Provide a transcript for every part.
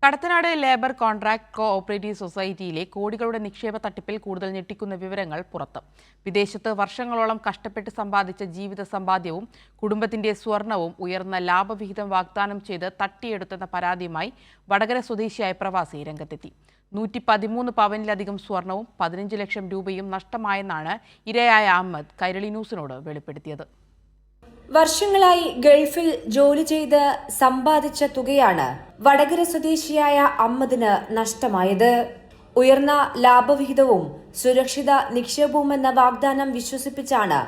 Kadathanad labour contract co operative സൊസൈറ്റിയിലെ കോടികളുടെ നിക്ഷേപ തട്ടിപ്പിൽ കൂടുതൽ ഞെട്ടിക്കുന്ന വിവരങ്ങൾ പുറത്ത്. വിദേശത്ത് വർഷങ്ങളോളം കഷ്ടപ്പെട്ട് സമ്പാദിച്ച ജീവിത സമ്പാദ്യവും കുടുംബത്തിന്റെ സ്വർണവും ഉയർന്ന ലാഭവിഹിതം വാഗ്ദാനം ചെയ്ത് തട്ടിയെടുത്തെന്ന പരാതിയുമായി വടകര സ്വദേശിയായ പ്രവാസി രംഗത്തെത്തി. 113 പവനിലധികം സ്വർണവും 15 ലക്ഷം രൂപയും നഷ്ടമായെന്നാണ് ഇരയായ അഹമ്മദ് കൈരളി ന്യൂസിനോട് വെളിപ്പെടുത്തിയത്. വർഷങ്ങളായി ഗൾഫിൽ ജോലി ചെയ്ത് സമ്പാദിച്ച തുകയാണ് വടകര സ്വദേശിയായ അഹമ്മദിന് നഷ്ടമായത്. ഉയർന്ന ലാഭവിഹിതവും സുരക്ഷിത നിക്ഷേപവുമെന്ന വാഗ്ദാനം വിശ്വസിപ്പിച്ചാണ്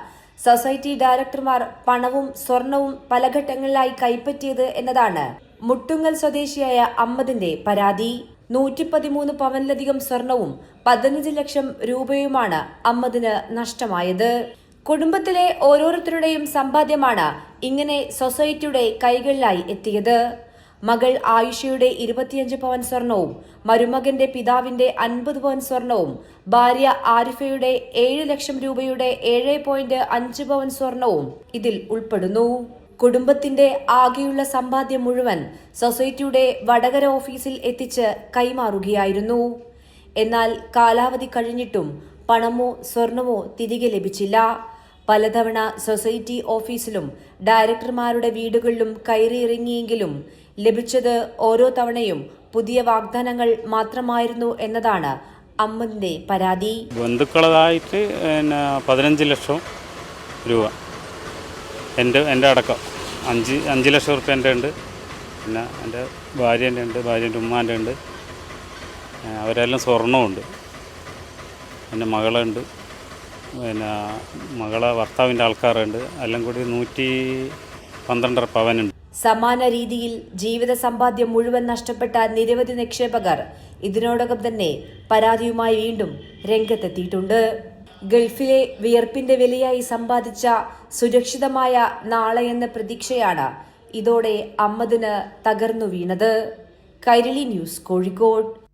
സൊസൈറ്റി ഡയറക്ടർമാർ പണവും സ്വർണവും പല ഘട്ടങ്ങളിലായി കൈപ്പറ്റിയത് എന്നതാണ് മുട്ടുങ്ങൽ സ്വദേശിയായ അഹമ്മദിന്റെ പരാതി. 113 പവനിലധികം സ്വർണവും 15 ലക്ഷം രൂപയുമാണ് അഹമ്മദിന് നഷ്ടമായത്. കുടുംബത്തിലെ ഓരോരുത്തരുടെയും സമ്പാദ്യമാണ് ഇങ്ങനെ സൊസൈറ്റിയുടെ കൈകളിലായി എത്തിയത്. മകൾ ആയിഷയുടെ 25 പവൻ സ്വർണവും മരുമകന്റെ പിതാവിന്റെ 50 പവൻ സ്വർണവും ഭാര്യ ആരിഫയുടെ 7 ലക്ഷം രൂപയുടെ 7.5 പവൻ സ്വർണവും ഇതിൽ ഉൾപ്പെടുന്നു. കുടുംബത്തിന്റെ ആകെയുള്ള സമ്പാദ്യം മുഴുവൻ സൊസൈറ്റിയുടെ വടകര ഓഫീസിൽ എത്തിച്ച് കൈമാറുകയായിരുന്നു. എന്നാൽ കാലാവധി കഴിഞ്ഞിട്ടും പണമോ സ്വർണമോ തിരികെ ലഭിച്ചില്ല. പലതവണ സൊസൈറ്റി ഓഫീസിലും ഡയറക്ടർമാരുടെ വീടുകളിലും കയറിയിറങ്ങിയെങ്കിലും ലഭിച്ചത് ഓരോ തവണയും പുതിയ വാഗ്ദാനങ്ങൾ മാത്രമായിരുന്നു എന്നതാണ് അഹമ്മദിന്റെ പരാതി. ബന്ധുക്കളായിട്ട് 15 ലക്ഷം രൂപ എൻ്റെ അടക്കം 5 ലക്ഷം റുപ്യ എൻ്റെ ഉണ്ട്. പിന്നെ എൻ്റെ ഭാര്യേൻ്റെ ഉണ്ട്, ഭാര്യേൻ്റെ ഉമ്മാൻ്റെ ഉണ്ട്, അവരെല്ലാം സ്വർണ്ണമുണ്ട്. എൻ്റെ മകളുണ്ട്, പിന്നെ മകളെ ഭർത്താവിൻ്റെ ആൾക്കാരുണ്ട്. എല്ലാം കൂടി 112 പവനുണ്ട്. സമാന രീതിയിൽ ജീവിത സമ്പാദ്യം മുഴുവൻ നഷ്ടപ്പെട്ട നിരവധി നിക്ഷേപകർ ഇതിനോടകം തന്നെ പരാതിയുമായി വീണ്ടും രംഗത്തെത്തിയിട്ടുണ്ട്. ഗൾഫിലെ വിയർപ്പിന്റെ വിലയായി സമ്പാദിച്ച സുരക്ഷിതമായ നാളെ എന്ന പ്രതീക്ഷയാണ് ഇതോടെ അഹമ്മദിന് തകർന്നു വീണത്. കൈരളി ന്യൂസ്, കോഴിക്കോട്.